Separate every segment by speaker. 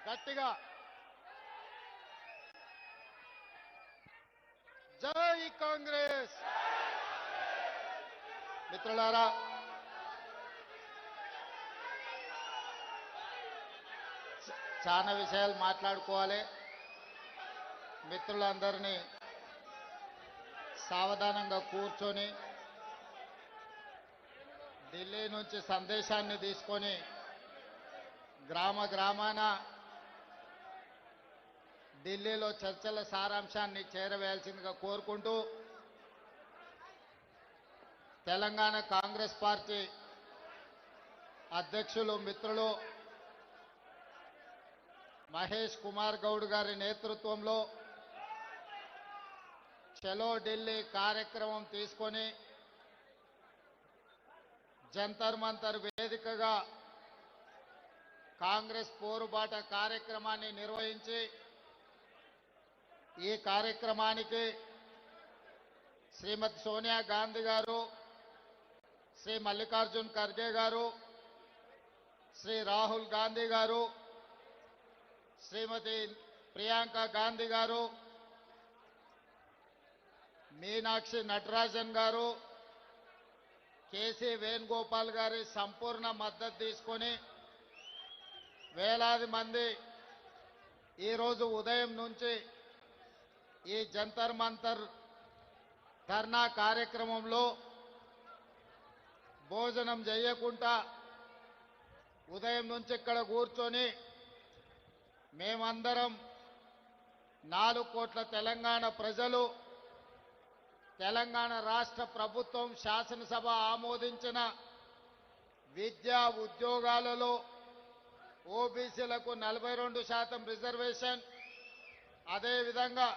Speaker 1: గట్టిగా జై కాంగ్రెస్. మిత్రులారా, చాలా విషయాలు మాట్లాడుకోవాలి. మిత్రులందరినీ సావధానంగా కూర్చొని ఢిల్లీ నుంచి సందేశాన్ని తీసుకొని గ్రామ గ్రామాన ఢిల్లీలో చర్చల సారాంశాన్ని చేరవేయాల్సిందిగా కోరుకుంటూ, తెలంగాణ కాంగ్రెస్ పార్టీ అధ్యక్షులు మిత్రులు మహేష్ కుమార్ గౌడ్ గారి నేతృత్వంలో చలో ఢిల్లీ కార్యక్రమం తీసుకొని జంతర్ మంతర్ వేదికగా కాంగ్రెస్ పోరుబాట కార్యక్రమాన్ని నిర్వహించి ఈ కార్యక్రమానికి శ్రీమతి సోనియా గాంధీ గారు, శ్రీ మల్లికార్జున్ ఖర్గే గారు, శ్రీ రాహుల్ గాంధీ గారు, శ్రీమతి ప్రియాంక గాంధీ గారు, మీనాక్షి నటరాజన్ గారు, కేసీ వేణుగోపాల్ గారి సంపూర్ణ మద్దతు తీసుకొని వేలాది మంది ఈరోజు ఉదయం నుంచి ఈ జంతర్ మంతర్ ధర్నా కార్యక్రమంలో భోజనం చేయకుండా ఉదయం నుంచి ఇక్కడ కూర్చొని మేమందరం 4 కోట్ల తెలంగాణ ప్రజలు, తెలంగాణ రాష్ట్ర ప్రభుత్వం శాసనసభ ఆమోదించిన విద్యా ఉద్యోగాలలో ఓబీసీలకు 42% రిజర్వేషన్, అదేవిధంగా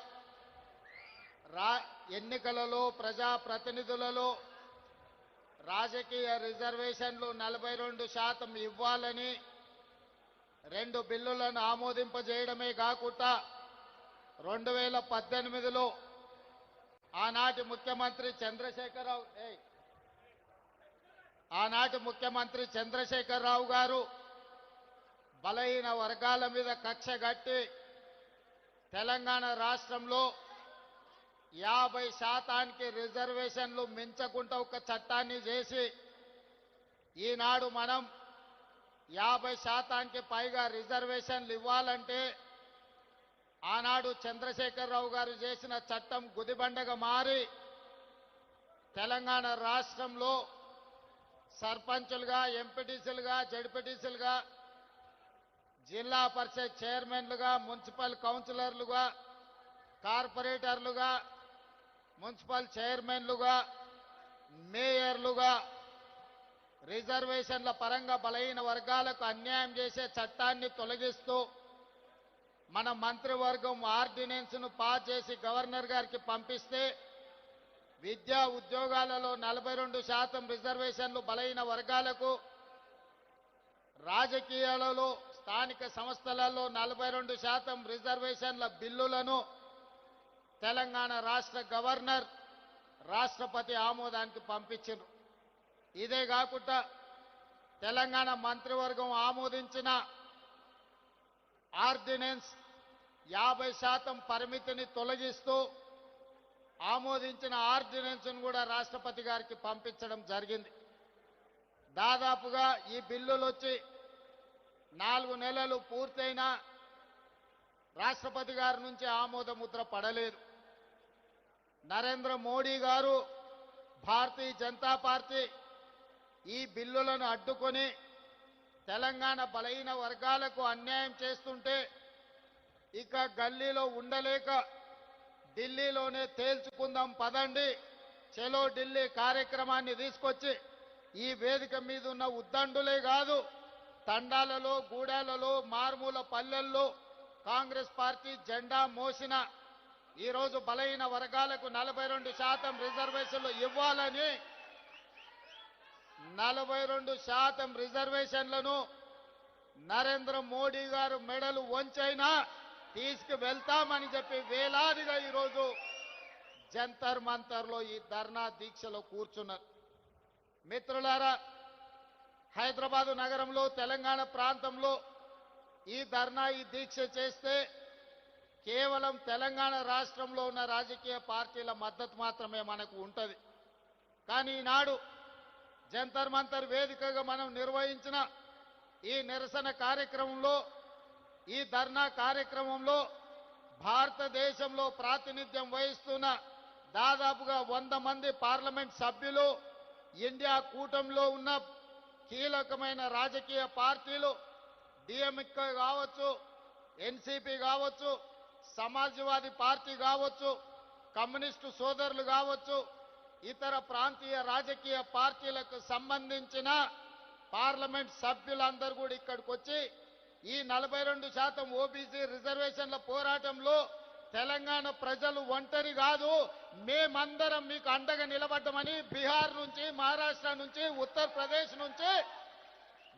Speaker 1: ఎన్నికలలో ప్రజాప్రతినిధులలో రాజకీయ రిజర్వేషన్లు 42% ఇవ్వాలని 2 బిల్లులను ఆమోదింపజేయడమే కాకుండా 2018లో ఆనాటి ముఖ్యమంత్రి చంద్రశేఖరరావు గారు బలహీన వర్గాల మీద కక్ష కట్టి తెలంగాణ రాష్ట్రంలో 50% రిజర్వేషన్లు మించకుండా ఒక చట్టాన్ని చేసి ఈనాడు మనం 50%కి పైగా రిజర్వేషన్లు ఇవ్వాలంటే ఆనాడు చంద్రశేఖరరావు గారు చేసిన చట్టం గుదిబండగా మారి తెలంగాణ రాష్ట్రంలో సర్పంచులుగా, ఎంపీటీసీలుగా, జడ్పీటీసీలుగా, జిల్లా పరిషత్ చైర్మన్లుగా, మున్సిపల్ కౌన్సిలర్లుగా, కార్పొరేటర్లుగా, మున్సిపల్ చైర్మన్లుగా, మేయర్లుగా రిజర్వేషన్ల పరంగా బలహీన వర్గాలకు అన్యాయం చేసే చట్టాన్ని తొలగిస్తూ మన మంత్రివర్గం ఆర్డినెన్స్ను పాస్ చేసి గవర్నర్ గారికి పంపిస్తే విద్యా ఉద్యోగాలలో 42% రిజర్వేషన్లు బలహీన వర్గాలకు, రాజకీయాలలో స్థానిక సంస్థలలో 42% రిజర్వేషన్ల బిల్లులను తెలంగాణ రాష్ట్ర గవర్నర్ రాష్ట్రపతి ఆమోదానికి పంపించారు. ఇదే కాకుండా తెలంగాణ మంత్రివర్గం ఆమోదించిన ఆర్డినెన్స్ 50% పరిమితిని తొలగిస్తూ ఆమోదించిన ఆర్డినెన్స్ను కూడా రాష్ట్రపతి గారికి పంపించడం జరిగింది. దాదాపుగా ఈ బిల్లులు వచ్చి 4 నెలలు పూర్తయినా రాష్ట్రపతి గారి నుంచి ఆమోద ముద్ర పడలేదు. నరేంద్ర మోడీ గారు, భారతీయ జనతా పార్టీ ఈ బిల్లులను అడ్డుకొని తెలంగాణ బలహీన వర్గాలకు అన్యాయం చేస్తుంటే ఇక గల్లీలో ఉండలేక ఢిల్లీలోనే తేల్చుకుందాం పదండి, చలో ఢిల్లీ కార్యక్రమాన్ని తీసుకొచ్చి ఈ వేదిక మీద ఉన్న ఉద్దండులే కాదు, తండాలలో, గూడాలలో, మారుమూల పల్లెల్లో కాంగ్రెస్ పార్టీ జెండా మోసిన ఈరోజు బలహీన వర్గాలకు 42% రిజర్వేషన్లు ఇవ్వాలని 42% రిజర్వేషన్లను నరేంద్ర మోడీ గారు మెడలు వంచైనా తీసుకువెళ్తామని చెప్పి వేలాదిగా ఈరోజు జంతర్ మంతర్లో ఈ ధర్నా దీక్షలో కూర్చున్నారు. మిత్రులారా, హైదరాబాదు నగరంలో, తెలంగాణ ప్రాంతంలో ఈ ధర్నా ఈ దీక్ష చేస్తే కేవలం తెలంగాణ రాష్ట్రంలో ఉన్న రాజకీయ పార్టీల మద్దతు మాత్రమే మనకు ఉంటుంది. కానీ ఈనాడు జంతర్ మంతర్ వేదికగా మనం నిర్వహించిన ఈ నిరసన కార్యక్రమంలో, ఈ ధర్నా కార్యక్రమంలో భారతదేశంలో ప్రాతినిధ్యం వహిస్తున్న దాదాపుగా 100 మంది పార్లమెంట్ సభ్యులు, ఇండియా కూటమిలో ఉన్న కీలకమైన రాజకీయ పార్టీలు, డిఎంకే కావచ్చు, ఎన్సీపీ కావచ్చు, సమాజ్వాదీ పార్టీ కావచ్చు, కమ్యూనిస్టు సోదరులు కావచ్చు, ఇతర ప్రాంతీయ రాజకీయ పార్టీలకు సంబంధించిన పార్లమెంట్ సభ్యులందరూ కూడా ఇక్కడికి వచ్చి ఈ 42% ఓబీసీ రిజర్వేషన్ల పోరాటంలో తెలంగాణ ప్రజలు ఒంటరి కాదు, మేమందరం మీకు అండగా నిలబడ్డామని బీహార్ నుంచి, మహారాష్ట్ర నుంచి, ఉత్తరప్రదేశ్ నుంచి,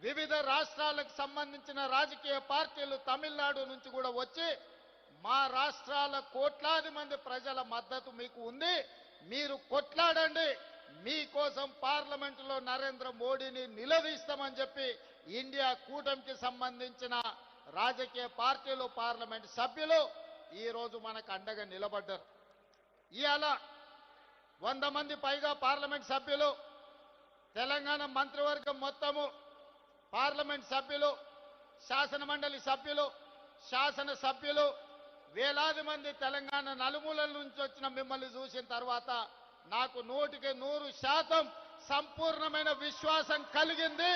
Speaker 1: వివిధ రాష్ట్రాలకు సంబంధించిన రాజకీయ పార్టీలు తమిళనాడు నుంచి కూడా వచ్చి మా రాష్ట్రాల కోట్లాది మంది ప్రజల మద్దతు మీకు ఉంది, మీరు కొట్లాడండి, మీకోసం పార్లమెంటులో నరేంద్ర మోడీని నిలదీస్తామని చెప్పి ఇండియా కూటమికి సంబంధించిన రాజకీయ పార్టీలు, పార్లమెంట్ సభ్యులు ఈ రోజు మనకు అండగా నిలబడ్డారు. ఇవాళ 100 మంది పైగా పార్లమెంట్ సభ్యులు, తెలంగాణ మంత్రివర్గం మొత్తము, పార్లమెంట్ సభ్యులు, శాసనమండలి సభ్యులు, శాసన సభ్యులు, వేలాది మంది తెలంగాణ నలుమూలల నుంచి వచ్చిన మిమ్మల్ని చూసిన తర్వాత నాకు 100% సంపూర్ణమైన విశ్వాసం కలిగింది.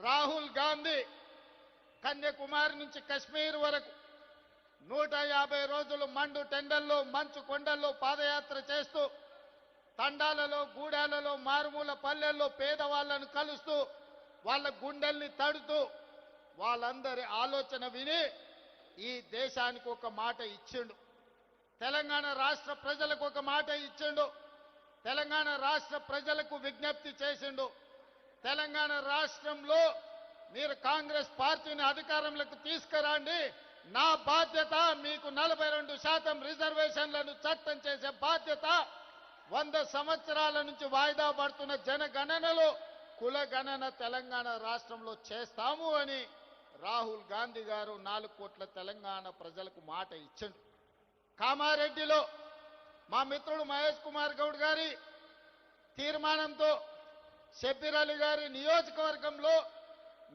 Speaker 1: రాహుల్ గాంధీ కన్యాకుమారి నుంచి కశ్మీర్ వరకు 150 రోజులు మండు టెండల్లో, మంచు కొండల్లో పాదయాత్ర చేస్తూ, తండాలలో, గూడాలలో, మారుమూల పల్లెల్లో పేదవాళ్లను కలుస్తూ, వాళ్ళ గుండెల్ని తడుతూ, వాళ్ళందరి ఆలోచన విని ఈ దేశానికి ఒక మాట ఇచ్చిండు. తెలంగాణ రాష్ట్ర ప్రజలకు ఒక మాట ఇచ్చిండు. తెలంగాణ రాష్ట్ర ప్రజలకు విజ్ఞప్తి చేసిండు. తెలంగాణ రాష్ట్రంలో మీరు కాంగ్రెస్ పార్టీని అధికారంలోకి తీసుకురండి, నా బాధ్యత మీకు 42% రిజర్వేషన్లను చట్టం చేసే బాధ్యత, 100 సంవత్సరాల నుంచి వాయిదా పడుతున్న జనగణనలో కులగణన తెలంగాణ రాష్ట్రంలో చేస్తాము అని రాహుల్ గాంధీ గారు 4 కోట్ల తెలంగాణ ప్రజలకు మాట ఇచ్చిండు. కామారెడ్డిలో మా మిత్రుడు మహేష్ కుమార్ గౌడ్ గారి తీర్మానంతో షబ్బీర్ అలీ గారి నియోజకవర్గంలో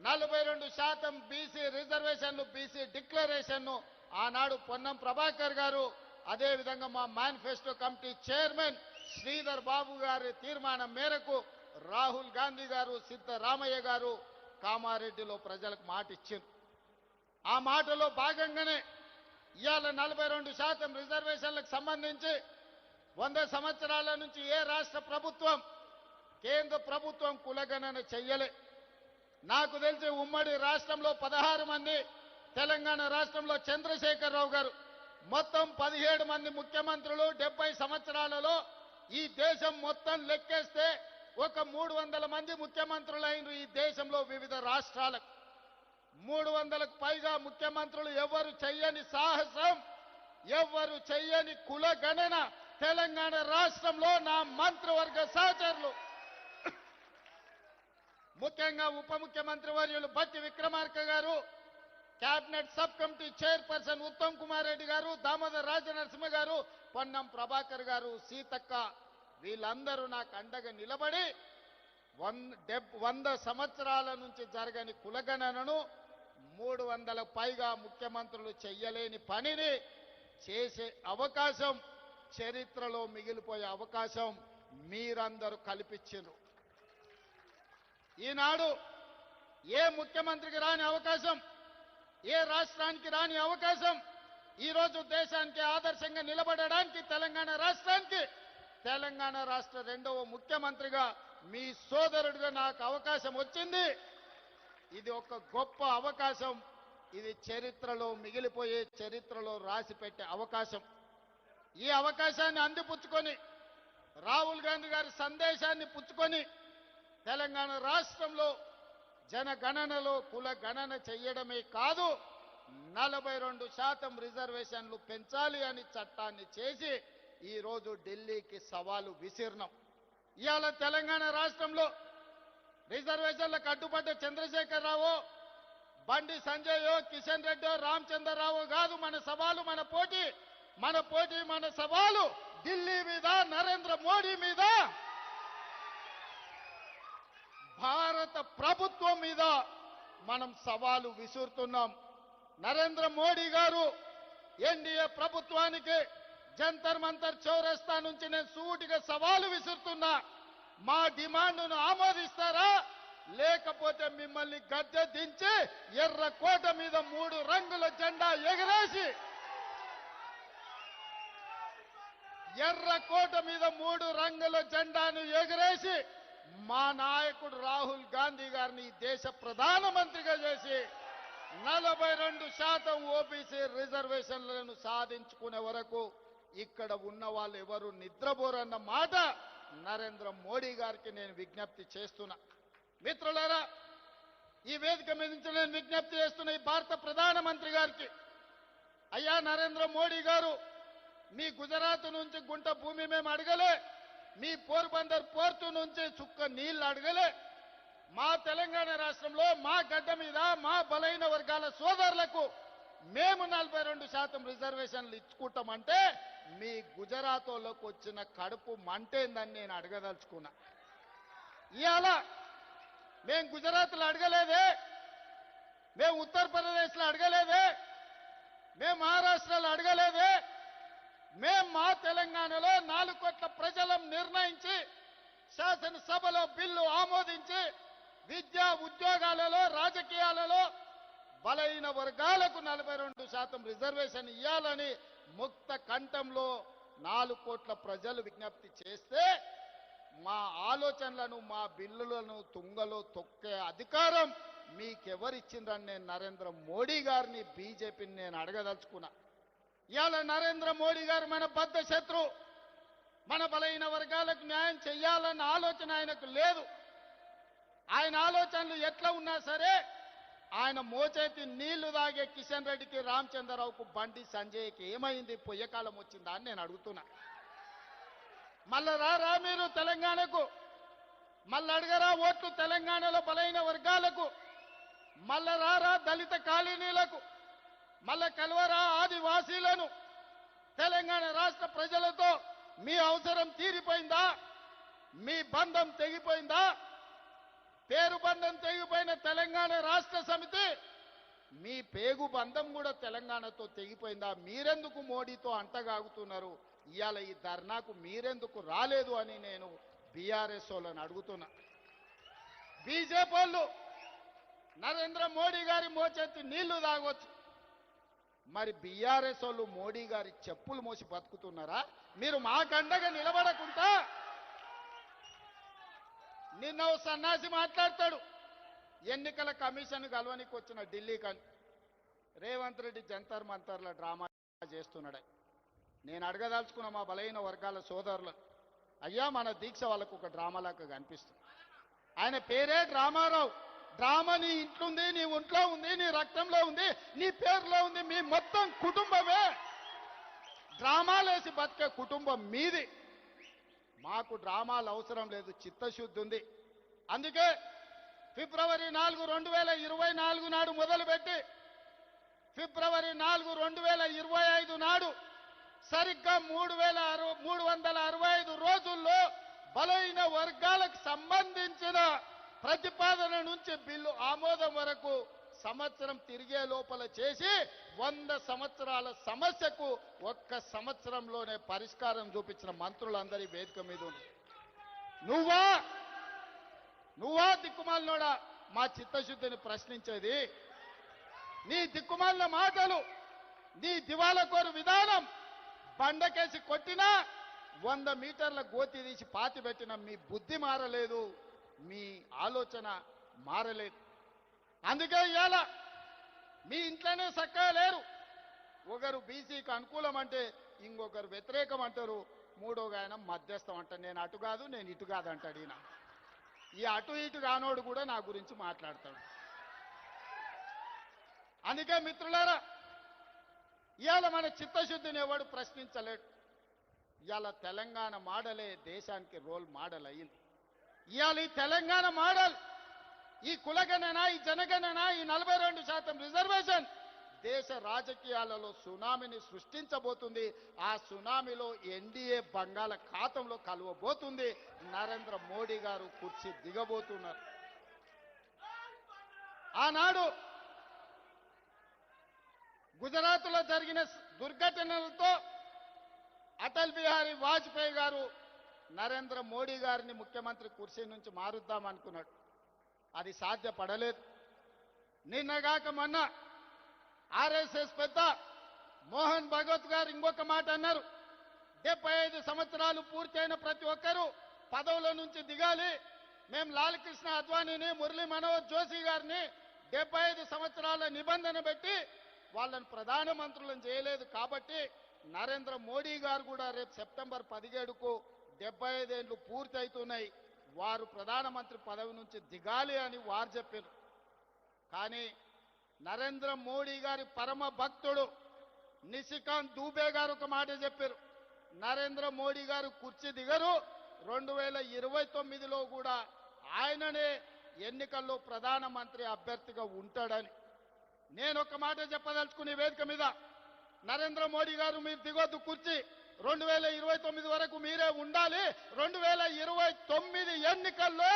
Speaker 1: 42% బీసీ రిజర్వేషన్లు, బీసీ డిక్లరేషన్ను ఆనాడు పొన్నం ప్రభాకర్ గారు, అదేవిధంగా మా manifesto committee chairman Sridhar Babu గారి తీర్మానం మేరకు రాహుల్ గాంధీ గారు, సిద్ధరామయ్య గారు కామారెడ్డిలో ప్రజలకు మాట ఇచ్చింది. ఆ మాటలో భాగంగానే ఇవాళ 42% రిజర్వేషన్లకు సంబంధించి 100 సంవత్సరాల నుంచి ఏ రాష్ట్ర ప్రభుత్వం, కేంద్ర ప్రభుత్వం కులగణన చెయ్యలే. నాకు తెలిసి ఉమ్మడి రాష్ట్రంలో 16 మంది, తెలంగాణ రాష్ట్రంలో చంద్రశేఖరరావు గారు, మొత్తం 17 మంది ముఖ్యమంత్రులు 70 సంవత్సరాలలో ఈ దేశం మొత్తం లెక్కేస్తే ఒక 300 మంది ముఖ్యమంత్రులైన ఈ దేశంలో వివిధ రాష్ట్రాలకు 300కు పైగా ముఖ్యమంత్రులు ఎవరు చెయ్యని సాహసం, ఎవరు చెయ్యని కులగణన తెలంగాణ రాష్ట్రంలో నా మంత్రివర్గ సహచరులు, ముఖ్యంగా ఉప ముఖ్యమంత్రి వర్యులు బట్టి విక్రమార్క గారు, cabinet sub committee chairperson Uttam Kumar Reddy గారు, దామోదర్ రాజనరసింహ గారు, పొన్నం ప్రభాకర్ గారు, సీతక్క, వీళ్ళందరూ నాకు అండగా నిలబడి 100 సంవత్సరాల నుంచి జరగని కులగణనను 300కు పైగా ముఖ్యమంత్రులు చెయ్యలేని పనిని చేసే అవకాశం, చరిత్రలో మిగిలిపోయే అవకాశం మీరందరూ కల్పించారు. ఈనాడు ఏ ముఖ్యమంత్రికి రాని అవకాశం, ఏ రాష్ట్రానికి రాని అవకాశం, ఈరోజు దేశానికి ఆదర్శంగా నిలబడడానికి తెలంగాణ రాష్ట్రానికి, తెలంగాణ రాష్ట్ర 2వ ముఖ్యమంత్రిగా మీ సోదరుడిగా నాకు అవకాశం వచ్చింది. ఇది ఒక గొప్ప అవకాశం. ఇది చరిత్రలో మిగిలిపోయే, చరిత్రలో రాసి పెట్టే అవకాశం. ఈ అవకాశాన్ని అందిపుచ్చుకొని, రాహుల్ గాంధీ గారి సందేశాన్ని పుచ్చుకొని, తెలంగాణ రాష్ట్రంలో జనగణనలో కుల గణన చెయ్యడమే కాదు, 42% రిజర్వేషన్లు పెంచాలి అని చట్టాన్ని చేసి ఈరోజు ఢిల్లీకి సవాలు విసిరినాం. ఇవాళ తెలంగాణ రాష్ట్రంలో రిజర్వేషన్లకు అడ్డుపడ్డ చంద్రశేఖరరావు, బండి సంజయో కిషన్ రెడ్డో రామచంద్రరావు కాదు మన సవాలు, మన పోటీ మన సవాలు ఢిల్లీ మీద, నరేంద్ర మోడీ మీద, భారత ప్రభుత్వం మీద మనం సవాలు విసురుతున్నాం. నరేంద్ర మోడీ గారు ఎన్డీఏ ప్రభుత్వానికి జంతర్ మంతర్ చౌరస్తా నుంచి నేను సూటిగా సవాలు విసురుతున్నా. మా డిమాండ్ను ఆమోదిస్తారా, లేకపోతే మిమ్మల్ని గద్దె దించి ఎర్రకోట మీద 3 రంగుల జెండా ఎగరేసి, ఎర్రకోట మీద 3 రంగుల జెండాను ఎగరేసి మా నాయకుడు రాహుల్ గాంధీ గారిని ఈ దేశ ప్రధానమంత్రిగా చేసి 42% ఓబీసీ రిజర్వేషన్లను సాధించుకునే వరకు ఇక్కడ ఉన్న వాళ్ళు ఎవరు నిద్రపోరన్న మాట నరేంద్ర మోడీ గారికి నేను విజ్ఞప్తి చేస్తున్నా. మిత్రులారా, ఈ వేదిక మీద నుంచి నేను విజ్ఞప్తి చేస్తున్న ఈ భారత ప్రధానమంత్రి గారికి, అయ్యా నరేంద్ర మోడీ గారు, మీ గుజరాత్ నుంచి గుంట భూమి మేము అడగలే, మీ పోర్బందర్ పోర్టు నుంచి చుక్క నీళ్లు అడగలే. మా తెలంగాణ రాష్ట్రంలో మా గడ్డ మీద మా బలైన వర్గాల సోదరులకు మేము 42% రిజర్వేషన్లు ఇచ్చుకుంటామంటే మీ గుజరాత్ వాళ్ళకు వచ్చిన కడుపు మంటేందని నేను అడగదలుచుకున్నా. ఇవాళ మేము గుజరాత్లో అడగలేదే, మేము ఉత్తరప్రదేశ్లో అడగలేదే, మేము మహారాష్ట్రలో అడగలేదే, మేము మా తెలంగాణలో 4 కోట్ల ప్రజలం నిర్ణయించి శాసనసభలో బిల్లు ఆమోదించి విద్యా ఉద్యోగాలలో రాజకీయాలలో బలైన వర్గాలకు 42% రిజర్వేషన్ ఇవ్వాలని ముక్త కంఠంలో 4 కోట్ల ప్రజలు విజ్ఞప్తి చేస్తే మా ఆలోచనలను మా బిల్లులను తుంగలో తొక్కే అధికారం మీకెవరిచ్చిందని నేను నరేంద్ర మోడీ గారిని బీజేపీని నేను అడగదలుచుకున్నా. ఇవాళ నరేంద్ర మోడీ గారు మన బద్ధ శత్రు, మన బలైన వర్గాలకు న్యాయం చెయ్యాలన్న ఆలోచన ఆయనకు లేదు. ఆయన ఆలోచనలు ఎట్లా ఉన్నా సరే ఆయన మోచేతి నీళ్లు తాగే కిషన్ రెడ్డికి, రామచంద్రరావుకు, బండి సంజయ్కి ఏమైంది, పొయ్యకాలం వచ్చిందా అని నేను అడుగుతున్నా. మళ్ళా రా మీరు తెలంగాణకు, మళ్ళీ అడగరా ఓట్లు తెలంగాణలో బలైన వర్గాలకు, మళ్ళా రా దళిత కాలనీలకు, మళ్ళా కలవరా ఆదివాసీలను. తెలంగాణ రాష్ట్ర ప్రజలతో మీ అవసరం తీరిపోయిందా, మీ బంధం తెగిపోయిందా? పేరు బంధం తెగిపోయిన తెలంగాణ రాష్ట్ర సమితి మీ పేగు బంధం కూడా తెలంగాణతో తెగిపోయిందా? మీరెందుకు మోడీతో అంటగాగుతున్నారు? ఇవాళ ఈ ధర్నాకు మీరెందుకు రాలేదు అని నేను బీఆర్ఎస్ వాళ్ళని అడుగుతున్నా. బీజేపీ వాళ్ళు నరేంద్ర మోడీ గారి మోచేతి నీళ్లు తాగొచ్చు, మరి బీఆర్ఎస్ వాళ్ళు మోడీ గారి చెప్పులు మోసి బతుకుతున్నారా? మీరు మాకండగా నిలబడకుండా నిన్న ఓ సన్నాసి మాట్లాడతాడు, ఎన్నికల కమిషన్ కలవనికి వచ్చిన ఢిల్లీకి రేవంత్ రెడ్డి జంతర్ మంతర్ల డ్రామా చేస్తున్నాడు. నేను అడగదలుచుకున్న మా బలైన వర్గాల సోదరులు, అయ్యా మన దీక్ష వాళ్ళకు ఒక డ్రామాలాగా కనిపిస్తుంది. ఆయన పేరే డ్రామారావు. డ్రామా నీ ఇంట్లో ఉంది, నీ ఒంట్లో ఉంది, నీ రక్తంలో ఉంది, నీ పేరులో ఉంది, మీ మొత్తం కుటుంబమే డ్రామాలేసి బతికే కుటుంబం మీది. మాకు డ్రామాలు అవసరం లేదు, చిత్తశుద్ధి ఉంది. అందుకే ఫిబ్రవరి 4, 2024 నాడు మొదలుపెట్టి ఫిబ్రవరి 4, 2025 నాడు సరిగ్గా 365 రోజుల్లో బలైన వర్గాలకు సంబంధించిన ప్రతిపాదన నుంచి బిల్లు ఆమోదం వరకు సంవత్సరం తిరిగే లోపల చేసి 100 సంవత్సరాల సమస్యకు 1 సంవత్సరంలోనే పరిష్కారం చూపించిన మంత్రులందరి వేదిక మీద ఉంది. నువ్వా దిక్కుమాలినోడా మా చిత్తశుద్ధిని ప్రశ్నించేది? నీ దిక్కుమాలిన మాటలు, నీ దివాలకోరు విధానం, బండకేసి కొట్టినా 100 మీటర్ల గోతి తీసి పాతి పెట్టిన మీ బుద్ధి మారలేదు, మీ ఆలోచన మారలేదు. అందుకే ఇవాళ మీ ఇంట్లోనే చక్కగా లేరు. ఒకరు బీసీకి అనుకూలం అంటే ఇంకొకరు వ్యతిరేకం అంటారు, మూడోగా ఆయన మధ్యస్థం అంటారు. నేను అటు కాదు, నేను ఇటు కాదు అంటాడు. ఈయన ఈ అటు ఇటు కానోడు కూడా నా గురించి మాట్లాడతాడు. అందుకే మిత్రులారా, ఇవాళ మన చిత్తశుద్ధిని ఎవడు ప్రశ్నించలేడు. ఇవాళ తెలంగాణ మోడలే దేశానికి రోల్ మోడల్ అయ్యింది. ఇవాళ ఈ తెలంగాణ మోడల్ ఈ కులగణన, ఈ జనగణన, ఈ 42% రిజర్వేషన్ దేశ రాజకీయాలలో సునామీని సృష్టించబోతుంది. ఆ సునామీలో ఎన్డీఏ బంగాళాఖాతంలో కలవబోతుంది. నరేంద్ర మోడీ గారు కుర్చీ దిగబోతున్నారు. ఆనాడు గుజరాత్లో జరిగిన దుర్ఘటనలతో అటల్ బిహారీ వాజ్పేయి గారు నరేంద్ర మోడీ గారిని ముఖ్యమంత్రి కుర్చీ నుంచి మారుద్దామనుకున్నాడు. అది సాధ్యపడలేదు. నిన్నగాక మొన్న ఆర్ఎస్ఎస్ పెద్ద మోహన్ భగవత్ గారు ఇంకొక మాట అన్నారు. 75 సంవత్సరాలు పూర్తయిన ప్రతి ఒక్కరూ పదవుల నుంచి దిగాలి. మేము లాల్ కృష్ణ అద్వానీని, మురళీ మనోహర్ జోషి గారిని 75 సంవత్సరాల నిబంధన పెట్టి వాళ్ళని ప్రధానమంత్రులను చేయలేదు. కాబట్టి నరేంద్ర మోడీ గారు కూడా రేపు సెప్టెంబర్ 17కు 75 ఏళ్ళు పూర్తి అవుతున్నాయి. వారు ప్రధానమంత్రి పదవి నుంచి దిగాలి అని వారు చెప్పారు. కానీ నరేంద్ర మోడీ గారి పరమ భక్తుడు నిశికాంత్ దూబే గారు ఒక మాట చెప్పారు. నరేంద్ర మోడీ గారు కుర్చీ దిగరు, 2029లో కూడా ఆయననే ఎన్నికల్లో ప్రధానమంత్రి అభ్యర్థిగా ఉంటాడని. నేను ఒక మాట చెప్పదలుచుకునే వేదిక మీద, నరేంద్ర మోడీ గారు మీరు దిగొద్దు కుర్చీ, 2029 వరకు మీరే ఉండాలి. 2029 ఎన్నికల్లో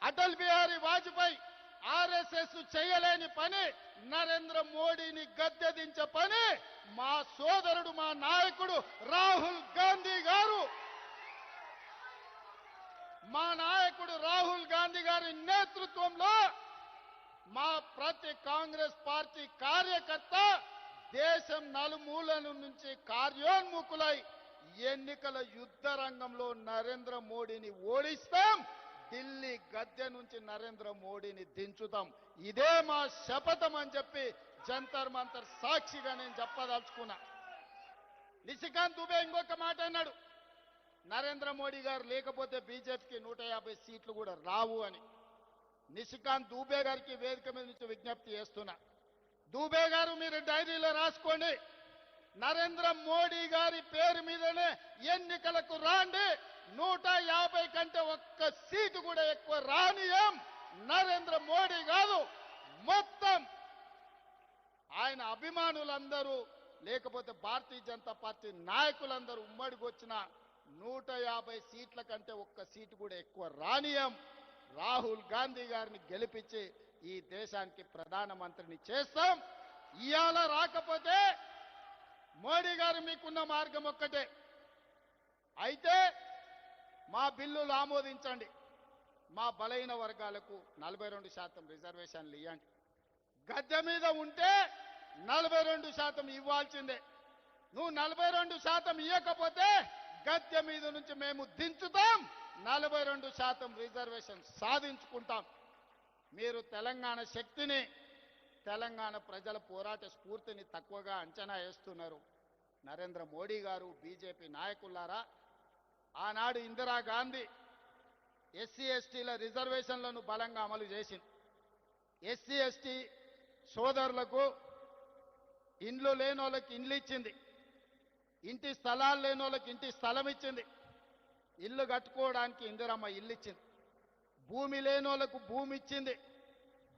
Speaker 1: అటల్ బిహారీ వాజ్పేయి ఆర్ఎస్ఎస్ చేయలేని పని, నరేంద్ర మోడీని గద్దెదించే పని మా సోదరుడు, మా నాయకుడు రాహుల్ గాంధీ గారు, మా నాయకుడు రాహుల్ గాంధీ గారి నేతృత్వంలో మా ప్రతి కాంగ్రెస్ పార్టీ కార్యకర్త దేశం నలుమూలల నుంచి కార్యోన్ముఖులై ఎన్నికల యుద్ధ రంగంలో నరేంద్ర మోడీని ఓడిస్తాం. ఢిల్లీ గద్దె నుంచి నరేంద్ర మోడీని దించుతాం. ఇదే మా శపథం అని చెప్పి జంతర్ మంతర్ సాక్షిగా నేను చెప్పదలుచుకున్నా. నిశికాంత్ దుబే ఇంకొక మాట అన్నాడు, నరేంద్ర మోడీ గారు లేకపోతే బీజేపీకి 150 సీట్లు కూడా రావు అని. నిశికాంత్ దూబే గారికి వేదిక మీద నుంచి విజ్ఞప్తి చేస్తున్నా. దూబే గారు మీరు డైరీలో రాసుకోండి, నరేంద్ర మోడీ గారి పేరు మీదనే ఎన్నికలకు రాండి. 150 కంటే ఒక్క సీటు కూడా ఎక్కువ రానియం. నరేంద్ర మోడీ కాదు, మొత్తం ఆయన అభిమానులందరూ లేకపోతే భారతీయ జనతా పార్టీ నాయకులందరూ ఉమ్మడికి వచ్చిన 150 సీట్ల కంటే ఒక్క సీటు కూడా ఎక్కువ రానియం. రాహుల్ గాంధీ గారిని గెలిపించి ఈ దేశానికి ప్రధానమంత్రిని చేస్తాం. ఇవాళ రాకపోతే మోడీ గారు మీకున్న మార్గం ఒక్కటే, అయితే మా బిల్లులు ఆమోదించండి, మా బలైన వర్గాలకు 42% రిజర్వేషన్లు ఇవ్వండి. గద్దె మీద ఉంటే 42% ఇవ్వాల్సిందే. నువ్వు 42% ఇవ్వకపోతే గద్దె మీద నుంచి మేము దించుతాం, 42% రిజర్వేషన్ సాధించుకుంటాం. మీరు తెలంగాణ శక్తిని, తెలంగాణ ప్రజల పోరాట స్ఫూర్తిని తక్కువగా అంచనా వేస్తున్నారు. నరేంద్ర మోడీ గారు, బీజేపీ నాయకులారా, ఆనాడు ఇందిరాగాంధీ ఎస్సీ ఎస్టీల రిజర్వేషన్లను బలంగా అమలు చేసింది. ఎస్సీ ఎస్టీ సోదరులకు ఇండ్లు లేని వాళ్ళకి ఇండ్లు ఇచ్చింది, ఇంటి స్థలాలు లేని వాళ్ళకి ఇంటి స్థలం ఇచ్చింది, ఇల్లు కట్టుకోవడానికి ఇందిరమ్మ ఇల్లు ఇచ్చింది, భూమి లేని వాళ్ళకు భూమి ఇచ్చింది.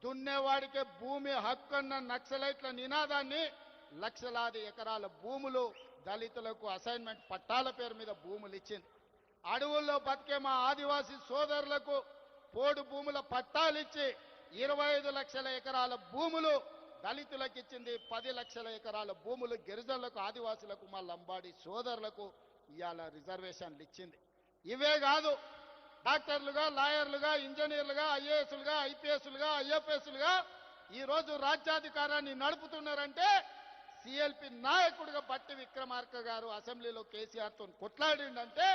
Speaker 1: దున్నేవాడికే భూమి హక్కు అన్న నక్సలైట్ల నినాదాన్ని లక్షలాది ఎకరాల భూములు దళితులకు అసైన్మెంట్ పట్టాల పేరు మీద భూములు ఇచ్చింది. అడవుల్లో బతికే మా ఆదివాసీ సోదరులకు పోడు భూముల పట్టాలు ఇచ్చి 25 లక్షల ఎకరాల భూములు దళితులకు ఇచ్చింది. 10 లక్షల ఎకరాల భూములు గిరిజనులకు, ఆదివాసులకు, మా లంబాడి సోదరులకు ఇవాళ రిజర్వేషన్లు ఇచ్చింది. ఇవే కాదు, డాక్టర్లుగా, లాయర్లుగా, ఇంజనీర్లుగా, ఐఏఎస్లుగా, ఐపీఎస్లుగా, ఐఎఫ్ఎస్లుగా ఈరోజు రాజ్యాధికారాన్ని నడుపుతున్నారంటే సిఎల్పి నాయకుడిగా బట్టి విక్రమార్క గారు అసెంబ్లీలో కేసీఆర్తో కొట్లాడిందంటే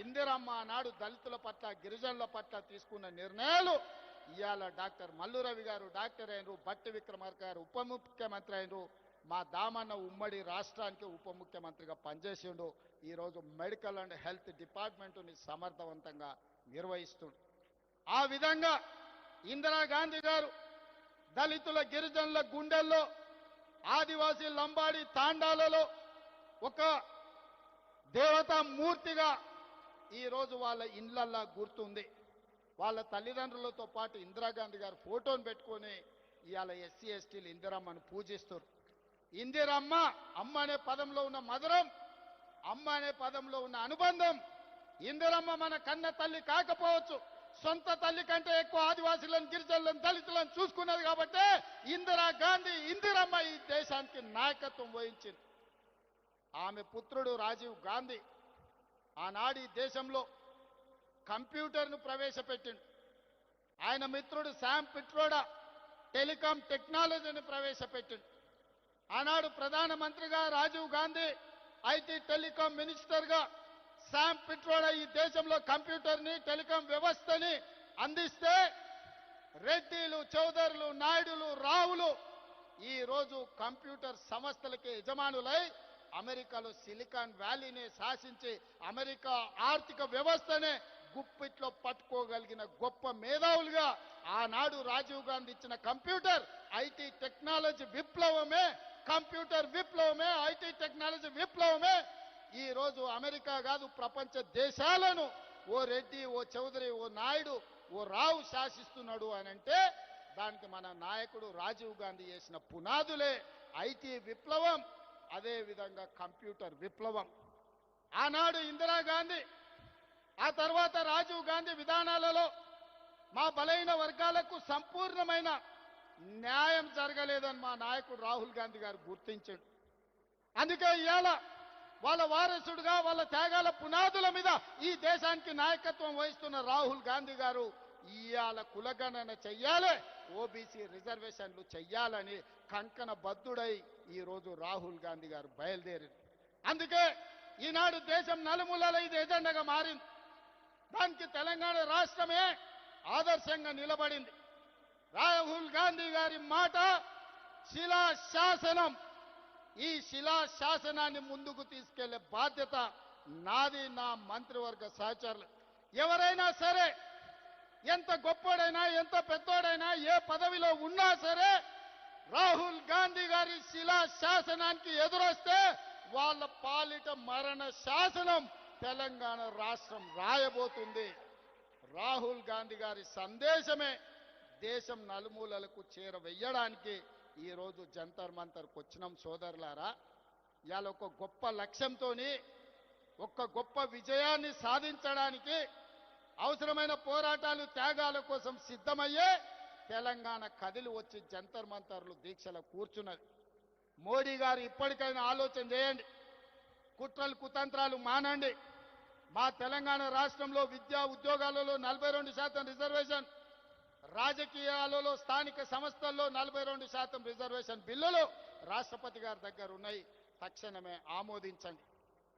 Speaker 1: ఇందిరమ్మ నాడు దళితుల పట్ల, గిరిజనుల పట్ల తీసుకున్న నిర్ణయాలు ఇవాళ డాక్టర్ మల్లు రవి గారు డాక్టర్ అయినరు, బట్టి విక్రమార్క గారు ఉప ముఖ్యమంత్రి అయినరు, మా దామన్న ఉమ్మడి రాష్ట్రానికి ఉప ముఖ్యమంత్రిగా పనిచేసిండు. ఈరోజు మెడికల్ అండ్ హెల్త్ డిపార్ట్మెంటుని సమర్థవంతంగా నిర్వహిస్తుండు. ఆ విధంగా ఇందిరాగాంధీ గారు దళితుల, గిరిజనుల గుండెల్లో, ఆదివాసీ లంబాడి తాండాలలో ఒక దేవతా మూర్తిగా ఈరోజు వాళ్ళ ఇండ్లల్లా గుర్తుంది. వాళ్ళ తల్లిదండ్రులతో పాటు ఇందిరాగాంధీ గారు ఫోటోను పెట్టుకొని ఇవాళ ఎస్సీ ఎస్టీలు ఇందిరమ్మను పూజిస్తారు. ఇందిరమ్మ, అమ్మ అనే పదంలో ఉన్న మధురం, అమ్మ అనే పదంలో ఉన్న అనుబంధం. ఇందిరమ్మ మన కన్న తల్లి కాకపోవచ్చు, సొంత తల్లి కంటే ఎక్కువ ఆదివాసులను, గిరిజనులను, దళితులను చూసుకున్నది కాబట్టి ఇందిరాగాంధీ, ఇందిరమ్మ ఈ దేశానికి నాయకత్వం వహించింది. ఆమె పుత్రుడు రాజీవ్ గాంధీ ఆనాడు ఈ దేశంలో కంప్యూటర్ను ప్రవేశపెట్టిండు. ఆయన మిత్రుడు శామ్ పిట్రోడా టెలికాం టెక్నాలజీని ప్రవేశపెట్టిండు. ఆనాడు ప్రధానమంత్రిగా రాజీవ్ గాంధీ, ఐటీ టెలికాం మినిస్టర్గా శామ్ పిట్రోడా ఈ దేశంలో కంప్యూటర్ని, టెలికాం వ్యవస్థని అందిస్తే రెడ్డిలు, చౌదరులు, నాయుడులు, రావులు ఈ రోజు కంప్యూటర్ సంస్థలకి యజమానులై అమెరికాలో సిలికాన్ వ్యాలీని శాసించి అమెరికా ఆర్థిక వ్యవస్థనే గుప్పిట్లో పట్టుకోగలిగిన గొప్ప మేధావులుగా ఆనాడు రాజీవ్ గాంధీ ఇచ్చిన కంప్యూటర్, ఐటీ టెక్నాలజీ విప్లవమే, కంప్యూటర్ విప్లవమే, ఐటీ టెక్నాలజీ విప్లవమే ఈ రోజు అమెరికా కాదు ప్రపంచ దేశాలను ఓ రెడ్డి, ఓ చౌదరి, ఓ నాయుడు, ఓ రావు శాసిస్తున్నాడు అని అంటే దానికి మన నాయకుడు రాజీవ్ గాంధీ చేసిన పునాదులే ఐటీ విప్లవం, అదే విధంగా కంప్యూటర్ విప్లవం. ఆనాడు ఇందిరాగాంధీ, ఆ తర్వాత రాజీవ్ గాంధీ విధానాలలో మా బలైన వర్గాలకు సంపూర్ణమైన న్యాయం జరగలేదని మా నాయకుడు రాహుల్ గాంధీ గారు గుర్తించాడు. అందుకే ఇవాళ వాళ్ళ వారసుడుగా, వాళ్ళ త్యాగాల పునాదుల మీద ఈ దేశానికి నాయకత్వం వహిస్తున్న రాహుల్ గాంధీ గారు ఇవాళ కులగణన చెయ్యాలి, ఓబీసీ రిజర్వేషన్లు చెయ్యాలని కంకణ బద్దుడై ఈరోజు రాహుల్ గాంధీ గారు బయలుదేరింది. అందుకే ఈనాడు దేశం నలుమూలల ఇది ఎజెండాగా మారింది. దానికి తెలంగాణ రాష్ట్రమే ఆదర్శంగా నిలబడింది. రాహుల్ గాంధీ గారి మాట శిలాశాసనం. ఈ శిలాశాసనాన్ని ముందుకు తీసుకెళ్లే బాధ్యత నాది, నా మంత్రివర్గ సహచరులు. ఎవరైనా సరే, ఎంత గొప్పోడైనా, ఎంత పెద్దోడైనా, ఏ పదవిలో ఉన్నా సరే రాహుల్ గాంధీ గారి శిలాశాసనానికి ఎదురొస్తే వాళ్ళ పాలిట మరణ శాసనం తెలంగాణ రాష్ట్రం రాయబోతుంది. రాహుల్ గాంధీ గారి సందేశమే దేశం నలుమూలలకు చేరవేయడానికి ఈరోజు జంతర్ మంతర్కు వచ్చినాం. సోదరులారా, ఇవాళ ఒక గొప్ప లక్ష్యంతో, ఒక గొప్ప విజయాన్ని సాధించడానికి అవసరమైన పోరాటాలు, త్యాగాల కోసం సిద్ధమయ్యే తెలంగాణ కదిలి వచ్చి జంతర్ మంతర్లు దీక్షలు కూర్చున్నది. మోడీ గారు ఇప్పటికైనా ఆలోచన చేయండి, కుట్రలు కుతంత్రాలు మానండి. మా తెలంగాణ రాష్ట్రంలో విద్యా ఉద్యోగాలలో 42% రిజర్వేషన్, రాజకీయాలలో స్థానిక సంస్థల్లో 42% రిజర్వేషన్ బిల్లులు రాష్ట్రపతి గారి దగ్గర ఉన్నాయి. తక్షణమే ఆమోదించండి.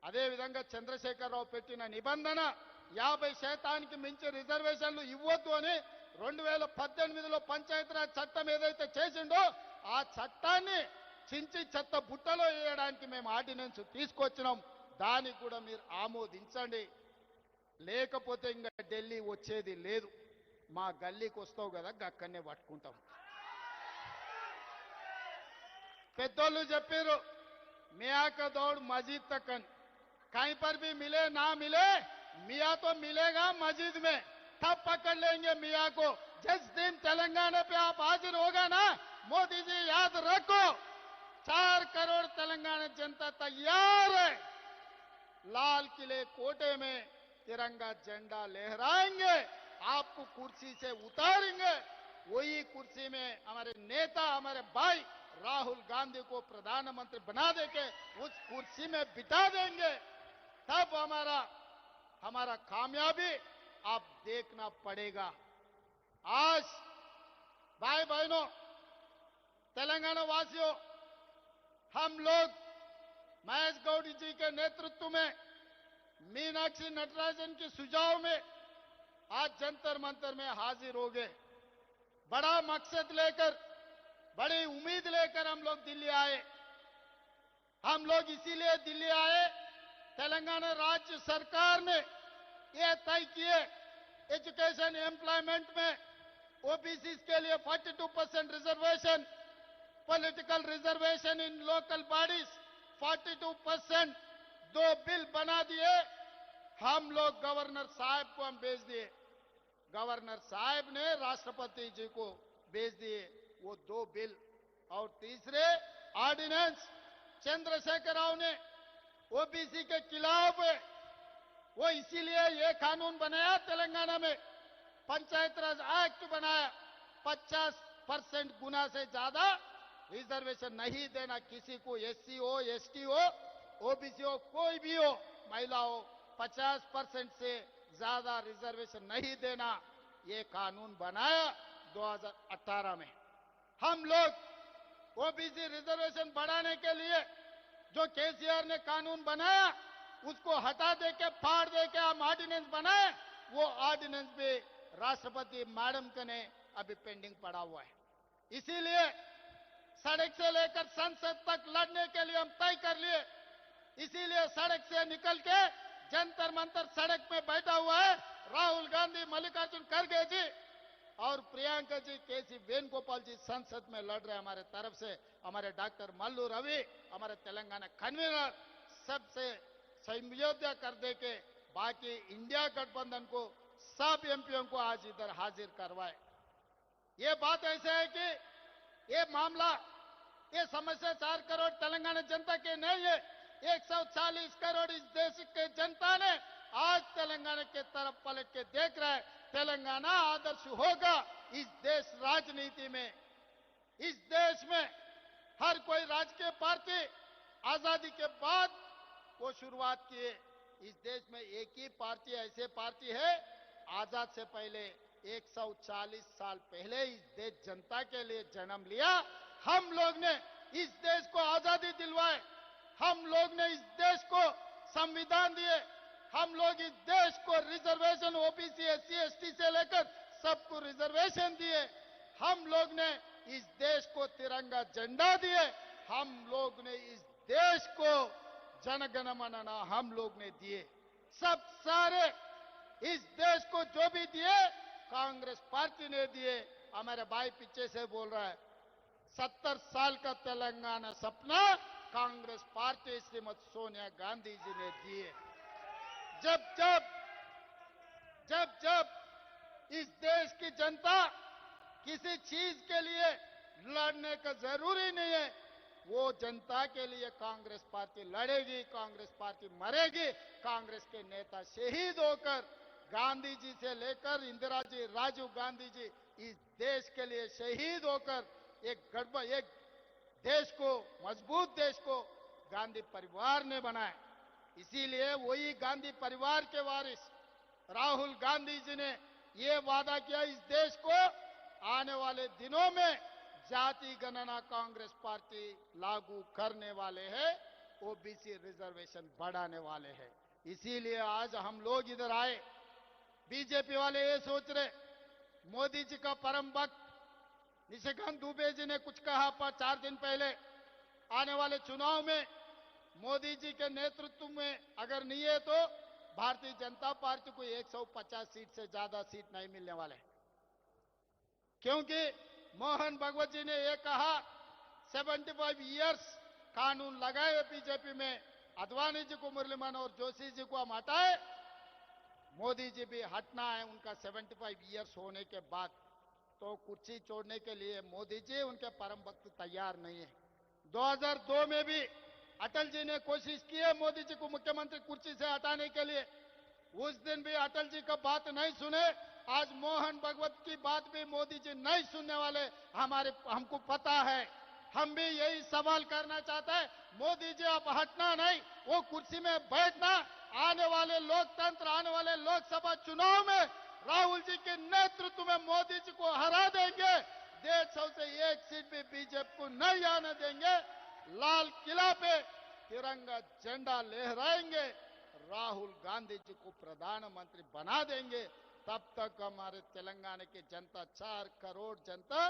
Speaker 1: అదేవిధంగా చంద్రశేఖరరావు పెట్టిన నిబంధన 50% మించి రిజర్వేషన్లు ఇవ్వద్దు అని 2018లో పంచాయతీరాజ్ చట్టం ఏదైతే చేసిండో ఆ చట్టాన్ని చించి చెత్త బుట్టలో వేయడానికి మేము ఆర్డినెన్స్ తీసుకొచ్చినాం. దానికి కూడా మీరు ఆమోదించండి. లేకపోతే ఇంకా ఢిల్లీ వచ్చేది లేదు. మా గల్లీకి వస్తావు కదా, అక్కడనే పట్టుకుంటాం. పెద్దోళ్ళు చెప్పారు, మియా కా దౌड़ मस्जिद तक, कहीं पर भी मिले ना मिले मियाँ तो मिलेगा मस्जिद में, तब पकड़ लेंगे मियाँ को. जिस दिन तेलंगाना पे आप हाजिर होगा ना, मोदी जी याद रखो 4 करोड़ तेलंगाना जनता तैयार है. लाल किले कोटे में तिरंगा झंडा लहराएंगे, आपको कुर्सी से उतारेंगे. वही कुर्सी में हमारे नेता, हमारे भाई राहुल गांधी को प्रधानमंत्री बना देके उस कुर्सी में बिठा देंगे. तब हमारा कामयाबी आप देखना पड़ेगा. आज भाई बहनों, तेलंगाना वासियों, हम लोग महेश गौड़ जी के नेतृत्व में, मीनाक्षी नटराजन के सुझाव में आज जंतर मंतर में हाजिर हो गए. बड़ा मकसद लेकर, बड़ी उम्मीद लेकर हम लोग दिल्ली आए. हम लोग इसीलिए दिल्ली आए, तेलंगाना राज्य सरकार ने यह तय किए एजुकेशन एम्प्लॉयमेंट में ओबीसी के लिए 42% रिजर्वेशन, पॉलिटिकल रिजर्वेशन इन लोकल बॉडीज 42%, 2 बिल बना दिए. हम लोग गवर्नर साहब को हम भेज दिए. गवर्नर साहब ने राष्ट्रपति जी को भेज दिए वो 2 बिल। और तीसरे ऑर्डिनेंस चंद्रशेखर राव ने ओबीसी के खिलाफ है। वो इसीलिए ये कानून बनाया तेलंगाना में, पंचायत राज एक्ट बनाया, 50% गुना से ज्यादा रिजर्वेशन नहीं देना किसी को, एससी हो, एसटी हो, ओबीसी हो, कोई भी हो, महिला हो, 50% से ज्यादा रिजर्वेशन नहीं देना, ये कानून बनाया 2018 में। हम लोग ओबीसी रिजर्वेशन बढ़ाने के लिए जो केसीआर ने कानून बनाया उसको हटा दे के, फाड़ दे के हम ऑर्डिनेंस बनाए। वो ऑर्डिनेंस भी राष्ट्रपति मैडम के ने अभी पेंडिंग पड़ा हुआ है। इसीलिए सड़क से लेकर संसद तक लड़ने के लिए हम तय कर लिए। इसीलिए सड़क से निकल के जंतर मंतर सड़क में बैठा हुआ है राहुल गांधी, मल्लिकार्जुन खड़गे जी और प्रियंका जी, केसी वेणुगोपाल जी संसद में लड़ रहे हैं हमारे तरफ से। हमारे डॉक्टर मल्लू रवि, हमारे तेलंगाना कन्वीनर, सबसे समझौता कर दे के बाकी इंडिया गठबंधन को सब एमपीओ को आज इधर हाजिर करवाए। ये बात ऐसे है कि ये मामला, ये समस्या 4 करोड़ तेलंगाना जनता के नहीं है, 140 करोड़ इस देश के जनता ने आज तेलंगाना के तरफ पलट के देख रहा है। तेलंगाना आदर्श होगा इस देश राजनीति में। इस देश में हर कोई राजकीय पार्टी आजादी के बाद वो शुरुआत किए। इस देश में एक ही पार्टी, ऐसे पार्टी है आजाद से पहले 140 साल पहले इस देश जनता के लिए जन्म लिया। हम लोग ने इस देश को आजादी दिलवाए, हम लोग ने इस देश को संविधान दिए, हम लोग इस देश को रिजर्वेशन ओबीसी, एससी, एसटी से लेकर सबको रिजर्वेशन दिए। हम लोग ने इस देश को तिरंगा झंडा दिए, हम लोग ने इस देश को जनगण मन हम लोग ने दिए। सब सारे इस देश को जो भी दिए कांग्रेस पार्टी ने दिए। हमारे भाई पीछे से बोल रहा है 70 साल का तेलंगाना सपना कांग्रेस पार्टी श्रीमती सोनिया गांधी जी ने दिए। जब इस देश की जनता किसी चीज के लिए लड़ने का जरूरी नहीं है, वो जनता के लिए कांग्रेस पार्टी लड़ेगी, कांग्रेस पार्टी मरेगी। कांग्रेस के नेता शहीद होकर, गांधी जी से लेकर इंदिरा जी, राजीव गांधी जी इस देश के लिए शहीद होकर एक देश को, मजबूत देश को गांधी परिवार ने बनाया। इसीलिए वही गांधी परिवार के वारिस राहुल गांधी जी ने ये वादा किया इस देश को आने वाले दिनों में जाति गणना कांग्रेस पार्टी लागू करने वाले हैं, ओबीसी रिजर्वेशन बढ़ाने वाले हैं। इसीलिए आज हम लोग इधर आए। बीजेपी वाले ये सोच रहे मोदी जी का परम भक्त निशिकांत दुबे जी ने कुछ कहा 4 दिन पहले, आने वाले चुनाव में मोदी जी के नेतृत्व में अगर नहीं है तो भारतीय जनता पार्टी को 150 सीट से ज्यादा सीट नहीं मिलने वाले, क्योंकि मोहन भगवत जी ने यह कहा 75 इयर्स कानून लगाए बीजेपी में, अडवाणी जी को, मुरली मनोहर जोशी जी को हम हटाए, मोदी जी भी हटना है उनका 75 इयर्स होने के बाद। तो कुर्सी छोड़ने के लिए मोदी जी, उनके परम भक्त तैयार नहीं है। 2002 में भी अटल जी ने कोशिश की है मोदी जी को मुख्यमंत्री कुर्सी से हटाने के लिए, उस दिन भी अटल जी का बात नहीं सुने। आज मोहन भगवत की बात भी मोदी जी नहीं सुनने वाले, हमको पता है। हम भी यही सवाल करना चाहते हैं, मोदी जी आप हटना नहीं, वो कुर्सी में बैठना। आने वाले लोकतंत्र, आने वाले लोकसभा चुनाव में राहुल जी के नेतृत्व में मोदी जी को हरा देंगे। 150 से 1 सीट भी बीजेपी को नहीं आने देंगे। लाल किला पे तिरंगा झंडा लहराएंगे, राहुल गांधी जी को प्रधानमंत्री बना देंगे। तब तक हमारे तेलंगाना की जनता, 4 करोड़ जनता,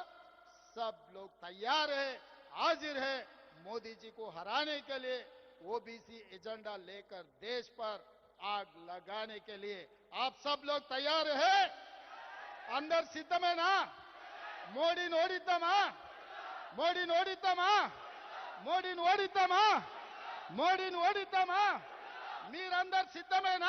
Speaker 1: सब लोग तैयार है, हाजिर है मोदी जी को हराने के लिए, ओबीसी एजेंडा लेकर देश पर आग लगाने के लिए। आप सब लोग तैयार है? अंदर सिद्धमेना? मोदी नोडिद्दामा? मोदी नोडिद्दामा? మోడీని ఓడిద్దామా? మీరందరు సిద్ధమేనా?